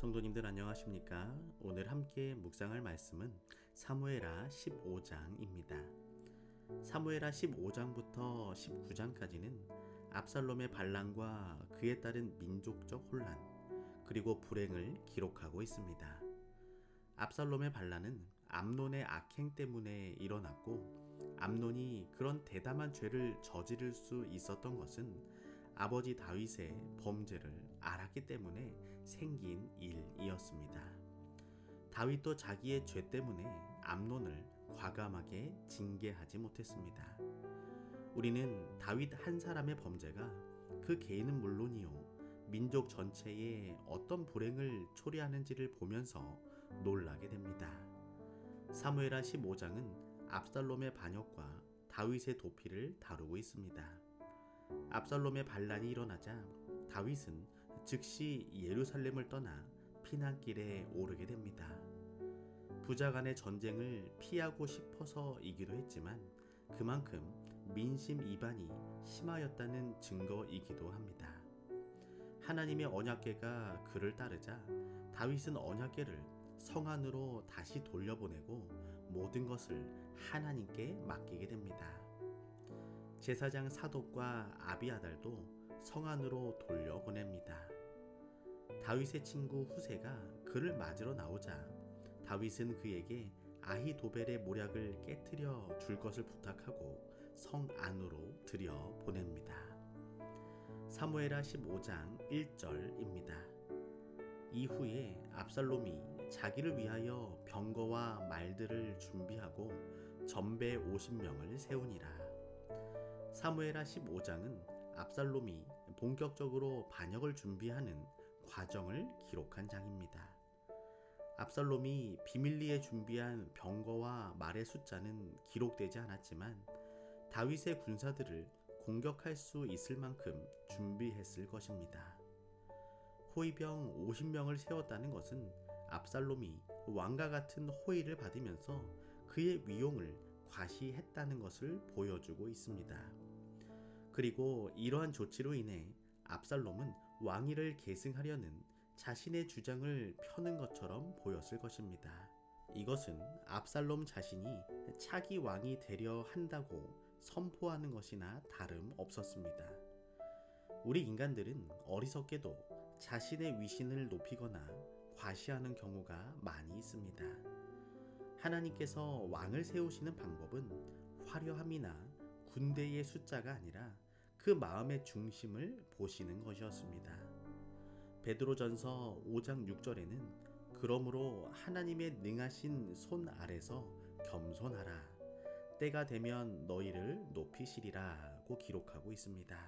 성도님들 안녕하십니까? 오늘 함께 묵상할 말씀은 사무엘하 15장입니다. 사무엘하 15장부터 19장까지는 압살롬의 반란과 그에 따른 민족적 혼란, 그리고 불행을 기록하고 있습니다. 압살롬의 반란은 암논의 악행 때문에 일어났고, 암논이 그런 대담한 죄를 저지를 수 있었던 것은 아버지 다윗의 범죄를 알았기 때문에 생긴 일이었습니다. 다윗도 자기의 죄 때문에 암논을 과감하게 징계하지 못했습니다. 우리는 다윗 한 사람의 범죄가 그 개인은 물론이요, 민족 전체에 어떤 불행을 초래하는지를 보면서 놀라게 됩니다. 사무엘하 15장은 압살롬의 반역과 다윗의 도피를 다루고 있습니다. 압살롬의 반란이 일어나자 다윗은 즉시 예루살렘을 떠나 피난길에 오르게 됩니다. 부자 간의 전쟁을 피하고 싶어서이기도 했지만 그만큼 민심 이반이 심하였다는 증거이기도 합니다. 하나님의 언약궤가 그를 따르자 다윗은 언약궤를 성 안으로 다시 돌려보내고 모든 것을 하나님께 맡기게 됩니다. 제사장 사독과 아비아달도 성 안으로 돌려보냅니다. 다윗의 친구 후세가 그를 맞으러 나오자 다윗은 그에게 아히도벨의 모략을 깨트려 줄 것을 부탁하고 성 안으로 들여보냅니다. 사무엘하 15장 1절입니다. 이후에 압살롬이 자기를 위하여 병거와 말들을 준비하고 전배 50명을 세우니라. 사무엘하 15장은 압살롬이 본격적으로 반역을 준비하는 과정을 기록한 장입니다. 압살롬이 비밀리에 준비한 병거와 말의 숫자는 기록되지 않았지만 다윗의 군사들을 공격할 수 있을 만큼 준비했을 것입니다. 호위병 50명을 세웠다는 것은 압살롬이 왕과 같은 호의를 받으면서 그의 위용을 과시했다는 것을 보여주고 있습니다. 그리고 이러한 조치로 인해 압살롬은 왕위를 계승하려는 자신의 주장을 펴는 것처럼 보였을 것입니다. 이것은 압살롬 자신이 차기 왕이 되려 한다고 선포하는 것이나 다름없었습니다. 우리 인간들은 어리석게도 자신의 위신을 높이거나 과시하는 경우가 많이 있습니다. 하나님께서 왕을 세우시는 방법은 화려함이나 군대의 숫자가 아니라 그 마음의 중심을 보시는 것이었습니다. 베드로전서 5장 6절에는 그러므로 하나님의 능하신 손 아래서 겸손하라. 때가 되면 너희를 높이시리라고 기록하고 있습니다.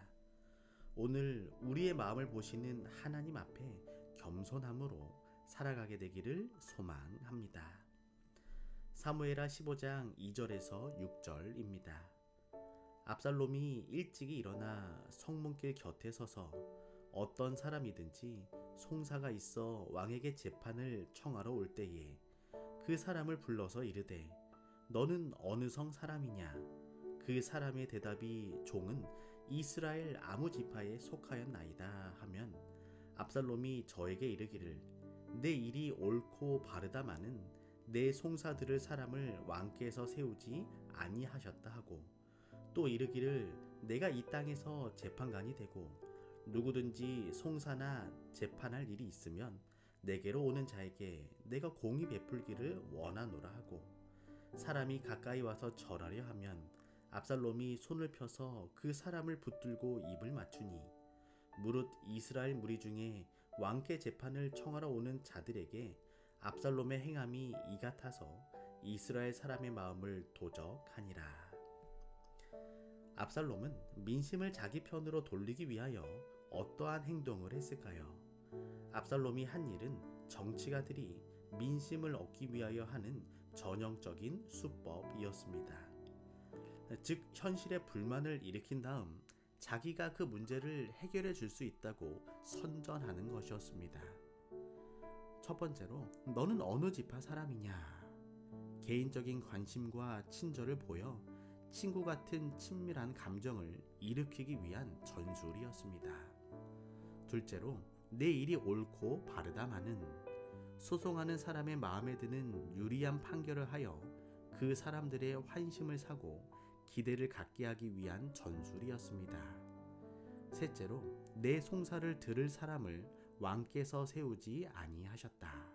오늘 우리의 마음을 보시는 하나님 앞에 겸손함으로 살아가게 되기를 소망합니다. 사무엘하 15장 2절에서 6절입니다. 압살롬이 일찍이 일어나 성문길 곁에 서서 어떤 사람이든지 송사가 있어 왕에게 재판을 청하러 올 때에 그 사람을 불러서 이르되 너는 어느 성 사람이냐? 그 사람의 대답이 종은 이스라엘 아무 지파에 속하였나이다 하면 압살롬이 저에게 이르기를 내 일이 옳고 바르다마는 내 송사들을 사람을 왕께서 세우지 아니하셨다 하고 또 이르기를 내가 이 땅에서 재판관이 되고 누구든지 송사나 재판할 일이 있으면 내게로 오는 자에게 내가 공의 베풀기를 원하노라 하고 사람이 가까이 와서 절하려 하면 압살롬이 손을 펴서 그 사람을 붙들고 입을 맞추니 무릇 이스라엘 무리 중에 왕께 재판을 청하러 오는 자들에게 압살롬의 행함이 이 같아서 이스라엘 사람의 마음을 도적하니라. 압살롬은 민심을 자기 편으로 돌리기 위하여 어떠한 행동을 했을까요? 압살롬이 한 일은 정치가들이 민심을 얻기 위하여 하는 전형적인 수법이었습니다. 즉 현실에 불만을 일으킨 다음 자기가 그 문제를 해결해 줄 수 있다고 선전하는 것이었습니다. 첫 번째로 너는 어느 지파 사람이냐? 개인적인 관심과 친절을 보여 친구 같은 친밀한 감정을 일으키기 위한 전술이었습니다. 둘째로 내 일이 옳고 바르다마는 소송하는 사람의 마음에 드는 유리한 판결을 하여 그 사람들의 환심을 사고 기대를 갖게 하기 위한 전술이었습니다. 셋째로 내 송사를 들을 사람을 왕께서 세우지 아니하셨다.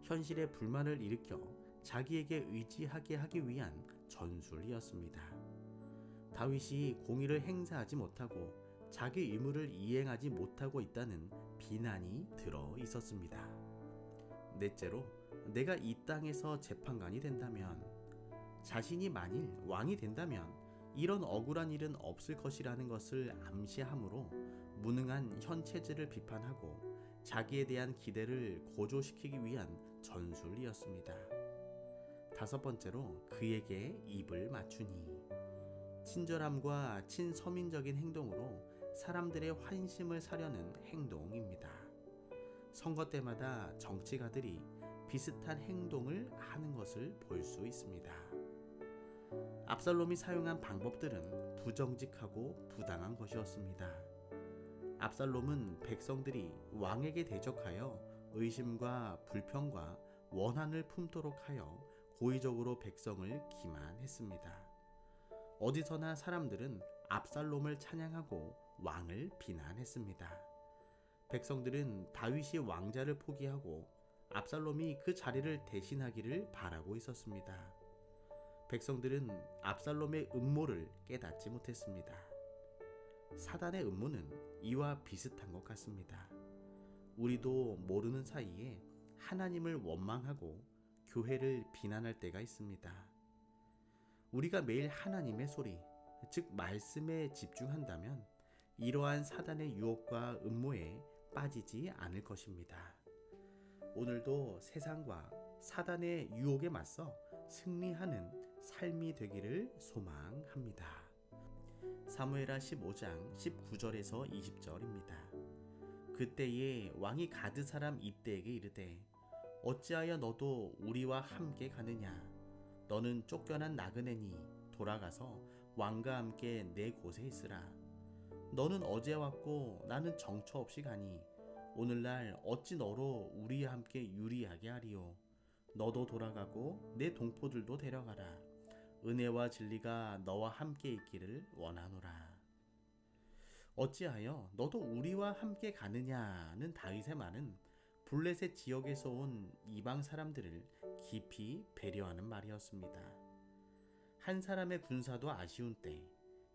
현실에 불만을 일으켜 자기에게 의지하게 하기 위한 전술이었습니다. 다윗이 공의를 행사하지 못하고 자기 의무를 이행하지 못하고 있다는 비난이 들어 있었습니다. 넷째로 내가 이 땅에서 재판관이 된다면, 자신이 만일 왕이 된다면 이런 억울한 일은 없을 것이라는 것을 암시하므로 무능한 현 체제를 비판하고 자기에 대한 기대를 고조시키기 위한 전술이었습니다. 다섯 번째로 그에게 입을 맞추니, 친절함과 친서민적인 행동으로 사람들의 환심을 사려는 행동입니다. 선거 때마다 정치가들이 비슷한 행동을 하는 것을 볼 수 있습니다. 압살롬이 사용한 방법들은 부정직하고 부당한 것이었습니다. 압살롬은 백성들이 왕에게 대적하여 의심과 불평과 원한을 품도록 하여 고의적으로 백성을 기만했습니다. 어디서나 사람들은 압살롬을 찬양하고 왕을 비난했습니다. 백성들은 다윗이 왕자를 포기하고 압살롬이 그 자리를 대신하기를 바라고 있었습니다. 백성들은 압살롬의 음모를 깨닫지 못했습니다. 사단의 음모는 이와 비슷한 것 같습니다. 우리도 모르는 사이에 하나님을 원망하고 교회를 비난할 때가 있습니다. 우리가 매일 하나님의 소리, 즉 말씀에 집중한다면 이러한 사단의 유혹과 음모에 빠지지 않을 것입니다. 오늘도 세상과 사단의 유혹에 맞서 승리하는 삶이 되기를 소망합니다. 사무엘하 15장 19절에서 20절입니다. 그때에 왕이 가드 사람 이때에게 이르되, 어찌하여 너도 우리와 함께 가느냐? 너는 쫓겨난 나그네니 돌아가서 왕과 함께 내 곳에 있으라. 너는 어제 왔고 나는 정처 없이 가니 오늘날 어찌 너로 우리와 함께 유리하게 하리요? 너도 돌아가고 내 동포들도 데려가라. 은혜와 진리가 너와 함께 있기를 원하노라. 어찌하여 너도 우리와 함께 가느냐는 다윗의 말은 블레셋 지역에서 온 이방 사람들을 깊이 배려하는 말이었습니다. 한 사람의 군사도 아쉬운 때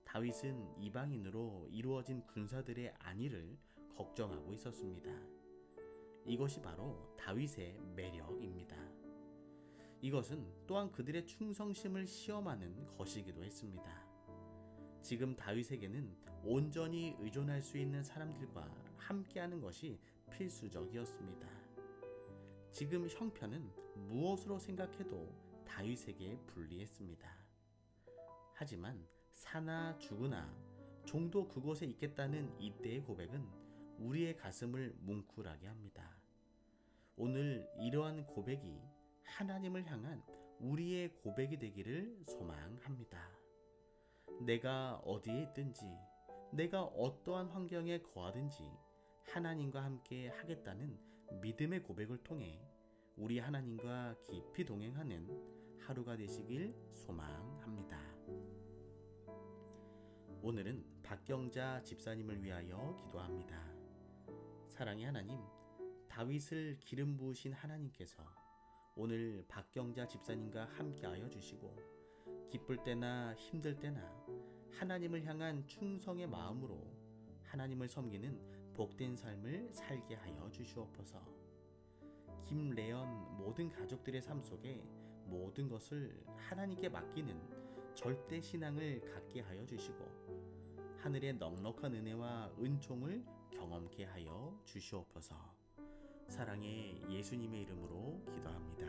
다윗은 이방인으로 이루어진 군사들의 안위를 걱정하고 있었습니다. 이것이 바로 다윗의 매력입니다. 이것은 또한 그들의 충성심을 시험하는 것이기도 했습니다. 지금 다윗에게는 온전히 의존할 수 있는 사람들과 함께하는 것이 필수적이었습니다. 지금 형편은 무엇으로 생각해도 다윗에게 불리했습니다. 하지만 사나 죽으나 종도 그곳에 있겠다는 이때의 고백은 우리의 가슴을 뭉클하게 합니다. 오늘 이러한 고백이 하나님을 향한 우리의 고백이 되기를 소망합니다. 내가 어디에 있든지, 내가 어떠한 환경에 거하든지 하나님과 함께 하겠다는 믿음의 고백을 통해 우리 하나님과 깊이 동행하는 하루가 되시길 소망합니다. 오늘은 박경자 집사님을 위하여 기도합니다. 사랑의 하나님, 다윗을 기름 부으신 하나님께서 오늘 박경자 집사님과 함께하여 주시고 기쁠 때나 힘들 때나 하나님을 향한 충성의 마음으로 하나님을 섬기는 복된 삶을 살게 하여 주시옵소서. 김래연 모든 가족들의 삶 속에 모든 것을 하나님께 맡기는 절대 신앙을 갖게 하여 주시고 하늘의 넉넉한 은혜와 은총을 경험케 하여 주시옵소서. 사랑의 예수님의 이름으로 기도합니다.